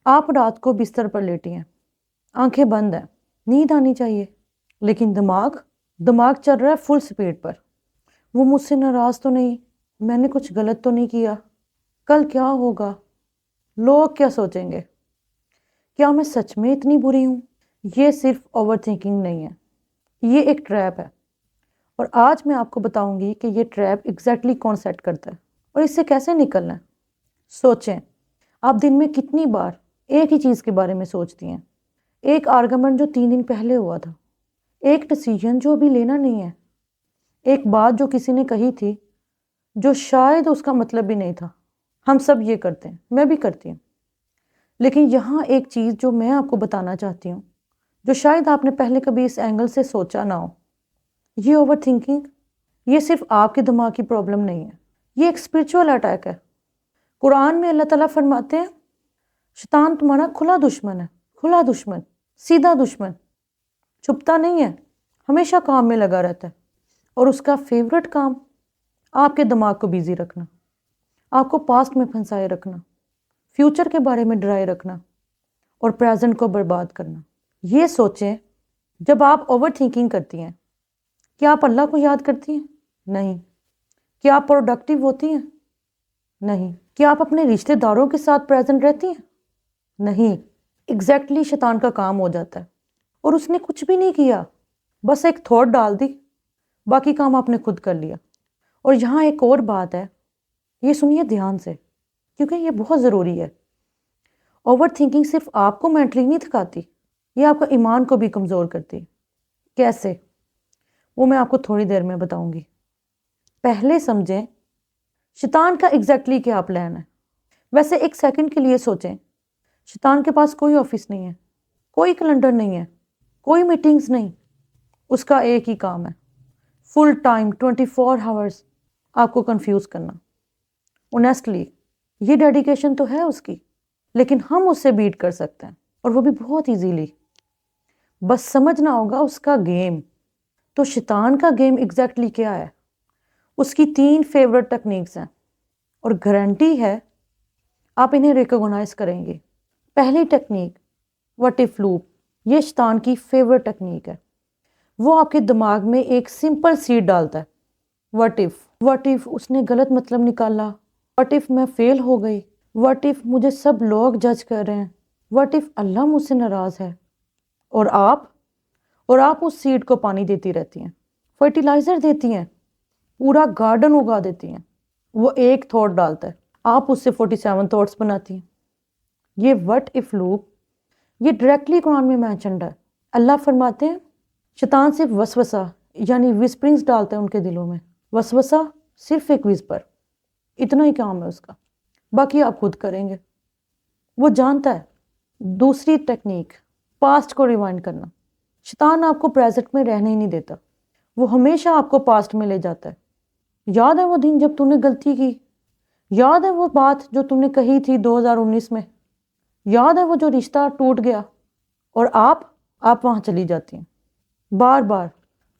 آپ رات کو بستر پر لیٹی ہیں، آنکھیں بند ہیں، نیند آنی چاہیے، لیکن دماغ چل رہا ہے فل سپیڈ پر۔ وہ مجھ سے ناراض تو نہیں، میں نے کچھ غلط تو نہیں کیا، کل کیا ہوگا، لوگ کیا سوچیں گے، کیا میں سچ میں اتنی بری ہوں؟ یہ صرف اوور تھنکنگ نہیں ہے، یہ ایک ٹریپ ہے، اور آج میں آپ کو بتاؤں گی کہ یہ ٹریپ ایگزیکٹلی کون سیٹ کرتا ہے اور اس سے کیسے نکلنا ہے۔ سوچیں، آپ دن میں کتنی بار ایک ہی چیز کے بارے میں سوچتی ہیں؟ ایک آرگومنٹ جو 3 دن پہلے ہوا تھا، ایک ڈیسیژن جو ابھی لینا نہیں ہے، ایک بات جو کسی نے کہی تھی جو شاید اس کا مطلب بھی نہیں تھا۔ ہم سب یہ کرتے ہیں، میں بھی کرتی ہوں، لیکن یہاں ایک چیز جو میں آپ کو بتانا چاہتی ہوں، جو شاید آپ نے پہلے کبھی اس اینگل سے سوچا نہ ہو۔ یہ اوور تھنکنگ، یہ صرف آپ کے دماغ کی پرابلم نہیں ہے، یہ ایک اسپرچول اٹیک ہے۔ قرآن میں اللہ تعالیٰ فرماتے ہیں شیطان تمہارا کھلا دشمن ہے، کھلا دشمن، سیدھا دشمن، چھپتا نہیں ہے، ہمیشہ کام میں لگا رہتا ہے، اور اس کا فیورٹ کام آپ کے دماغ کو بیزی رکھنا، آپ کو پاسٹ میں پھنسائے رکھنا، فیوچر کے بارے میں ڈرائے رکھنا، اور پریزنٹ کو برباد کرنا۔ یہ سوچیں، جب آپ اوور تھنکنگ کرتی ہیں، کیا آپ اللہ کو یاد کرتی ہیں؟ نہیں۔ کیا آپ پروڈکٹیو ہوتی ہیں؟ نہیں۔ کیا آپ اپنے رشتہ داروں کے ساتھ پریزنٹ رہتی ہیں؟ نہیں۔ ایگزیکٹلی شیطان کا کام ہو جاتا ہے، اور اس نے کچھ بھی نہیں کیا، بس ایک تھوٹ ڈال دی، باقی کام آپ نے خود کر لیا۔ اور یہاں ایک اور بات ہے، یہ سنیے دھیان سے، کیونکہ یہ بہت ضروری ہے۔ اوور تھنکنگ صرف آپ کو مینٹلی نہیں تھکاتی، یہ آپ کا ایمان کو بھی کمزور کرتی۔ کیسے؟ وہ میں آپ کو تھوڑی دیر میں بتاؤں گی۔ پہلے سمجھیں شیطان کا ایگزیکٹلی کیا پلان ہے۔ ویسے ایک سیکنڈ کے لیے سوچیں، شیطان کے پاس کوئی آفس نہیں ہے، کوئی کیلنڈر نہیں ہے، کوئی میٹنگز نہیں، اس کا ایک ہی کام ہے، فل ٹائم 24 آورز آپ کو کنفیوز کرنا۔ اونیسٹلی یہ ڈیڈیکیشن تو ہے اس کی، لیکن ہم اس سے بیٹ کر سکتے ہیں، اور وہ بھی بہت ایزیلی۔ بس سمجھنا ہوگا اس کا گیم۔ تو شیطان کا گیم ایگزیکٹلی کیا ہے؟ اس کی 3 فیورٹ ٹیکنیکس ہیں، اور گارنٹی ہے آپ انہیں ریکگنائز کریں گے۔ پہلی ٹیکنیک وٹ ایف لوپ، یہ شیطان کی فیورٹ ٹیکنیک ہے۔ وہ آپ کے دماغ میں ایک سمپل سیڈ ڈالتا ہے، وٹ ایف اس نے غلط مطلب نکالا، وٹ ایف میں فیل ہو گئی، وٹ ایف مجھے سب لوگ جج کر رہے ہیں، وٹ ایف اللہ مجھ سے ناراض ہے، اور آپ اس سیڈ کو پانی دیتی رہتی ہیں، فرٹیلائزر دیتی ہیں، پورا گارڈن اگا دیتی ہیں۔ وہ ایک تھاٹ ڈالتا ہے، آپ اس سے 47 تھاٹس بناتی ہیں۔ یہ وٹ ایف لوپ، یہ ڈائریکٹلی قرآن میں مینشنڈ ہے۔ اللہ فرماتے ہیں شیطان صرف وسوسہ یعنی وسپرنگز ڈالتا ہے ان کے دلوں میں، وسوسہ صرف ایک وسپر، اتنا ہی کام ہے اس کا، باقی آپ خود کریں گے، وہ جانتا ہے۔ دوسری ٹیکنیک پاسٹ کو ریوائنڈ کرنا۔ شیطان آپ کو پریزنٹ میں رہنے ہی نہیں دیتا، وہ ہمیشہ آپ کو پاسٹ میں لے جاتا ہے۔ یاد ہے وہ دن جب تم نے غلطی کی؟ یاد ہے وہ بات جو تم نے کہی تھی 2019 میں؟ یاد ہے وہ جو رشتہ ٹوٹ گیا؟ اور آپ وہاں چلی جاتی ہیں، بار بار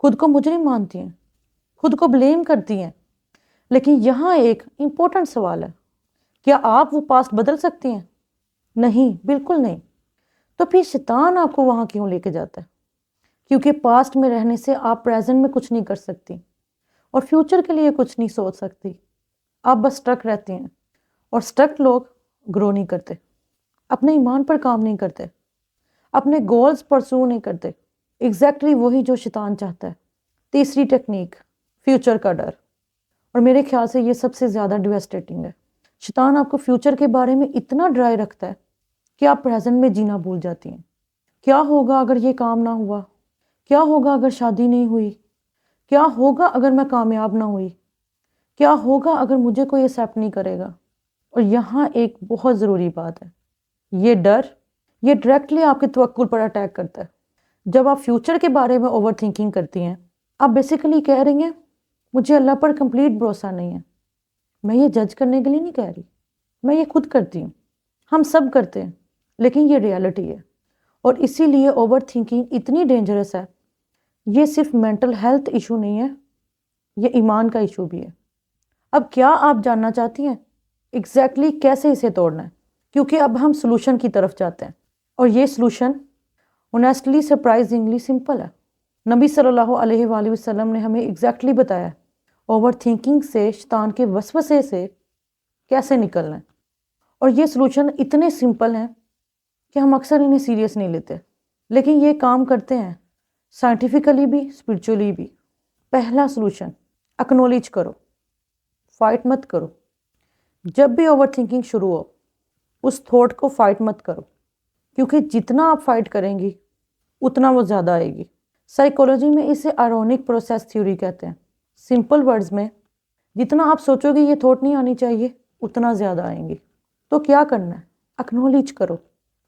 خود کو مجرم مانتی ہیں، خود کو بلیم کرتی ہیں۔ لیکن یہاں ایک امپورٹنٹ سوال ہے، کیا آپ وہ پاسٹ بدل سکتی ہیں؟ نہیں، بالکل نہیں۔ تو پھر شیطان آپ کو وہاں کیوں لے کے جاتا ہے؟ کیونکہ پاسٹ میں رہنے سے آپ پریزنٹ میں کچھ نہیں کر سکتی، اور فیوچر کے لیے کچھ نہیں سوچ سکتی، آپ بس سٹک رہتی ہیں، اور سٹک لوگ گرو نہیں کرتے، اپنے ایمان پر کام نہیں کرتے، اپنے گولز پرسو نہیں کرتے۔ ایگزیکٹلی وہی جو شیطان چاہتا ہے۔ تیسری ٹیکنیک فیوچر کا ڈر، اور میرے خیال سے یہ سب سے زیادہ ڈیویسٹیٹنگ ہے۔ شیطان آپ کو فیوچر کے بارے میں اتنا ڈرائے رکھتا ہے کہ آپ پریزنٹ میں جینا بھول جاتی ہیں۔ کیا ہوگا اگر یہ کام نہ ہوا؟ کیا ہوگا اگر شادی نہیں ہوئی؟ کیا ہوگا اگر میں کامیاب نہ ہوئی؟ کیا ہوگا اگر مجھے کوئی ایکسیپٹ نہیں کرے گا؟ اور یہاں ایک بہت ضروری بات ہے، یہ ڈر، یہ ڈائریکٹلی آپ کے توکل پر اٹیک کرتا ہے۔ جب آپ فیوچر کے بارے میں اوور تھنکنگ کرتی ہیں، آپ بیسیکلی کہہ رہی ہیں مجھے اللہ پر کمپلیٹ بھروسہ نہیں ہے۔ میں یہ جج کرنے کے لیے نہیں کہہ رہی، میں یہ خود کرتی ہوں، ہم سب کرتے ہیں، لیکن یہ ریالٹی ہے۔ اور اسی لیے اوور تھنکنگ اتنی ڈینجرس ہے۔ یہ صرف مینٹل ہیلتھ ایشو نہیں ہے، یہ ایمان کا ایشو بھی ہے۔ اب کیا آپ جاننا چاہتی ہیں ایگزیکٹلی کیسے اسے توڑنا ہے؟ کیونکہ اب ہم سلوشن کی طرف جاتے ہیں، اور یہ سلوشن اونیسٹلی سرپرائزنگلی سمپل ہے۔ نبی صلی اللہ علیہ وآلہ وسلم نے ہمیں ایگزیکٹلی بتایا اوور تھنکنگ سے، شیطان کے وسوسے سے کیسے نکلنا ہے، اور یہ سلوشن اتنے سمپل ہیں کہ ہم اکثر انہیں سیریس نہیں لیتے، لیکن یہ کام کرتے ہیں سائنٹیفکلی بھی، اسپرچولی بھی۔ پہلا سلوشن، اکنالج کرو، فائٹ مت کرو۔ جب بھی اوور تھنکنگ شروع ہو، اس تھاٹ کو فائٹ مت کرو، کیونکہ جتنا آپ فائٹ کریں گی اتنا وہ زیادہ آئے گی۔ سائیکولوجی میں اسے آئرونک پروسیس تھیوری کہتے ہیں۔ سمپل ورڈز میں، جتنا آپ سوچو گے یہ تھاٹ نہیں آنی چاہیے، اتنا زیادہ آئیں گی۔ تو کیا کرنا ہے؟ اکنالج کرو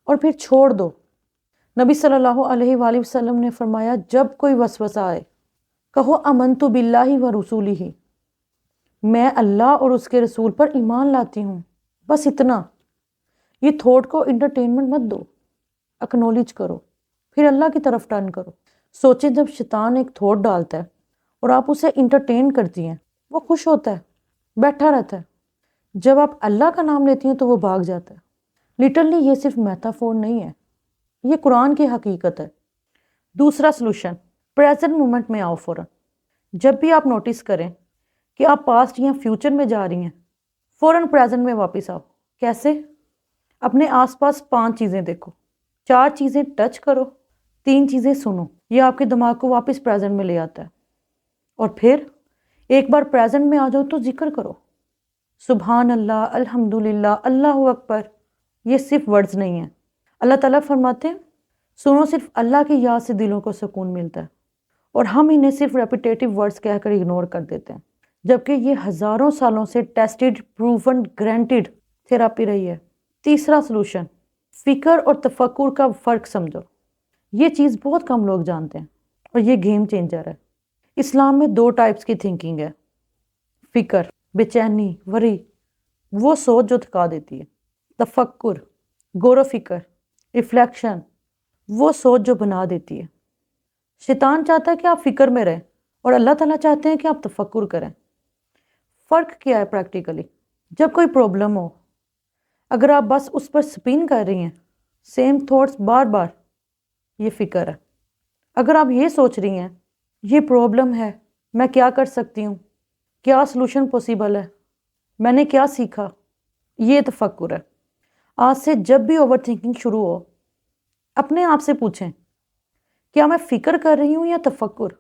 اور پھر چھوڑ دو۔ نبی صلی اللہ علیہ وآلہ وسلم نے فرمایا، جب کوئی وسوسہ آئے کہو آمنت باللہ و رسولہ، میں اللہ اور اس کے رسول پر ایمان لاتی ہوں، بس اتنا۔ یہ تھاٹ کو انٹرٹینمنٹ مت دو، اکنالج کرو، پھر اللہ کی طرف ٹرن کرو۔ سوچیں، جب شیطان ایک تھاٹ ڈالتا ہے اور آپ اسے انٹرٹین کرتی ہیں، وہ خوش ہوتا ہے، بیٹھا رہتا ہے۔ جب آپ اللہ کا نام لیتی ہیں تو وہ بھاگ جاتا ہے۔ لٹرلی یہ صرف میتافور نہیں ہے، یہ قرآن کی حقیقت ہے۔ دوسرا سلوشن، پریزنٹ مومنٹ میں آؤ فوراً۔ جب بھی آپ نوٹس کریں کہ آپ پاسٹ یا فیوچر میں جا رہی ہیں، فوراً پریزنٹ میں واپس آؤ۔ کیسے؟ اپنے آس پاس 5 چیزیں دیکھو، 4 چیزیں ٹچ کرو، 3 چیزیں سنو۔ یہ آپ کے دماغ کو واپس پریزنٹ میں لے آتا ہے۔ اور پھر ایک بار پریزنٹ میں آ جاؤ تو ذکر کرو، سبحان اللہ، الحمدللہ، اللہ اکبر۔ یہ صرف ورڈز نہیں ہیں۔ اللہ تعالیٰ فرماتے ہیں، سنو، صرف اللہ کی یاد سے دلوں کو سکون ملتا ہے، اور ہم انہیں صرف ریپیٹیٹیو ورڈز کہہ کر اگنور کر دیتے ہیں، جبکہ یہ ہزاروں سالوں سے ٹیسٹڈ، پروون، گرانٹڈ تھراپی رہی ہے۔ تیسرا سلوشن، فکر اور تفکر کا فرق سمجھو۔ یہ چیز بہت کم لوگ جانتے ہیں، اور یہ گیم چینجر ہے۔ اسلام میں 2 ٹائپس کی تھنکنگ ہے، فکر، بے چینی، وری، وہ سوچ جو تھکا دیتی ہے۔ تفکر، غور و فکر، ریفلیکشن، وہ سوچ جو بنا دیتی ہے۔ شیطان چاہتا ہے کہ آپ فکر میں رہیں، اور اللہ تعالیٰ چاہتے ہیں کہ آپ تفکر کریں۔ فرق کیا ہے پریکٹیکلی؟ جب کوئی پرابلم ہو، اگر آپ بس اس پر سپین کر رہی ہیں، سیم تھاٹس بار بار، یہ فکر ہے۔ اگر آپ یہ سوچ رہی ہیں، یہ پرابلم ہے، میں کیا کر سکتی ہوں، کیا سلوشن پوسیبل ہے، میں نے کیا سیکھا، یہ تفکر ہے۔ آج سے جب بھی اوور تھنکنگ شروع ہو، اپنے آپ سے پوچھیں، کیا میں فکر کر رہی ہوں یا تفکر؟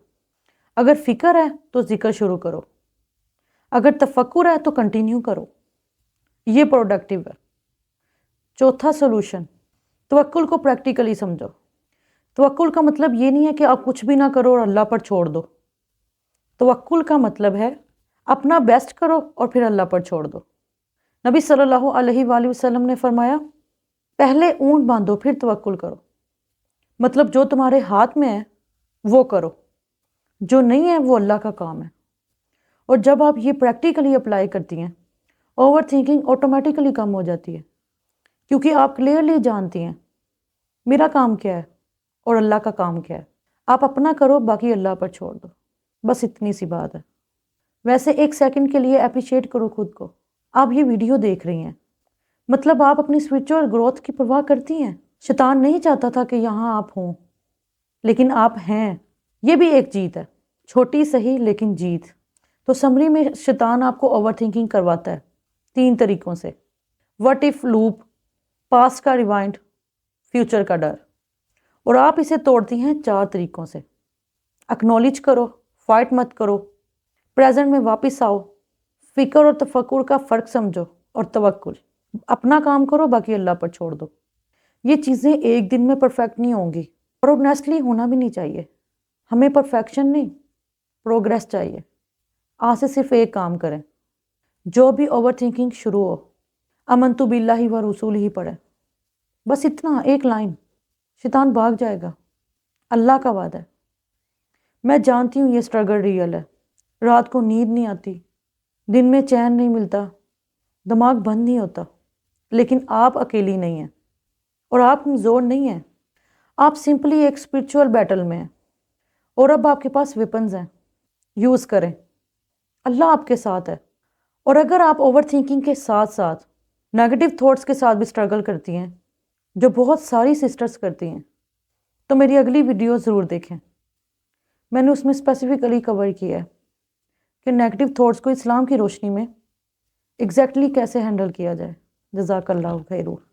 اگر فکر ہے تو ذکر شروع کرو، اگر تفکر ہے تو کنٹینیو کرو، یہ پروڈکٹیو ہے۔ چوتھا سولوشن، توکل کو پریکٹیکلی سمجھو۔ توکل کا مطلب یہ نہیں ہے کہ آپ کچھ بھی نہ کرو اور اللہ پر چھوڑ دو۔ توکل کا مطلب ہے اپنا بیسٹ کرو اور پھر اللہ پر چھوڑ دو۔ نبی صلی اللہ علیہ وآلہ وسلم نے فرمایا، پہلے اونٹ باندھو پھر توکل کرو۔ مطلب جو تمہارے ہاتھ میں ہے وہ کرو، جو نہیں ہے وہ اللہ کا کام ہے۔ اور جب آپ یہ پریکٹیکلی اپلائی کرتی ہیں، اوور تھنکنگ آٹومیٹیکلی کم ہو جاتی ہے، کیونکہ آپ کلیئرلی جانتی ہیں میرا کام کیا ہے اور اللہ کا کام کیا ہے۔ آپ اپنا کرو، باقی اللہ پر چھوڑ دو، بس اتنی سی بات ہے۔ ویسے 1 سیکنڈ کے لیے اپریشیٹ کرو خود کو۔ آپ یہ ویڈیو دیکھ رہی ہیں، مطلب آپ اپنی اسپرچوئل گروتھ کی پرواہ کرتی ہیں۔ شیطان نہیں چاہتا تھا کہ یہاں آپ ہوں، لیکن آپ ہیں۔ یہ بھی ایک جیت ہے، چھوٹی صحیح لیکن جیت۔ تو سمری میں، شیطان آپ کو اوور تھنکنگ کرواتا ہے 3 طریقوں سے: وٹ ایف لوپ، پاسٹ کا ریوائنڈ، فیوچر کا ڈر۔ اور آپ اسے توڑتی ہیں 4 طریقوں سے: اکنالج کرو، فائٹ مت کرو، پریزنٹ میں واپس آؤ، فکر اور تفکر کا فرق سمجھو، اور توکل۔ اپنا کام کرو، باقی اللہ پر چھوڑ دو۔ یہ چیزیں ایک دن میں پرفیکٹ نہیں ہوں گی، اور آنیسٹلی ہونا بھی نہیں چاہیے۔ ہمیں پرفیکشن نہیں، پروگریس چاہیے۔ آج سے صرف ایک کام کریں، جو بھی اوور تھنکنگ شروع ہو، آمنت باللہ و رسولہ ہی پڑھیں، بس اتنا، ایک لائن، شیطان بھاگ جائے گا۔ اللہ کا وعدہ ہے۔ میں جانتی ہوں یہ سٹرگل ریئل ہے، رات کو نیند نہیں آتی، دن میں چین نہیں ملتا، دماغ بند نہیں ہوتا، لیکن آپ اکیلی نہیں ہیں، اور آپ کمزور نہیں ہیں۔ آپ سمپلی ایک اسپرچوئل بیٹل میں ہیں، اور اب آپ کے پاس ویپنز ہیں، یوز کریں۔ اللہ آپ کے ساتھ ہے۔ اور اگر آپ اوور تھنکنگ کے ساتھ ساتھ نیگیٹو تھاٹس کے ساتھ بھی اسٹرگل کرتی ہیں، جو بہت ساری سسٹرز کرتی ہیں، تو میری اگلی ویڈیو ضرور دیکھیں۔ میں نے اس میں اسپیسیفکلی کور کیا ہے کہ نیگیٹو تھاٹس کو اسلام کی روشنی میں ایگزیکٹلی کیسے ہینڈل کیا جائے۔ جزاک اللہ خیر۔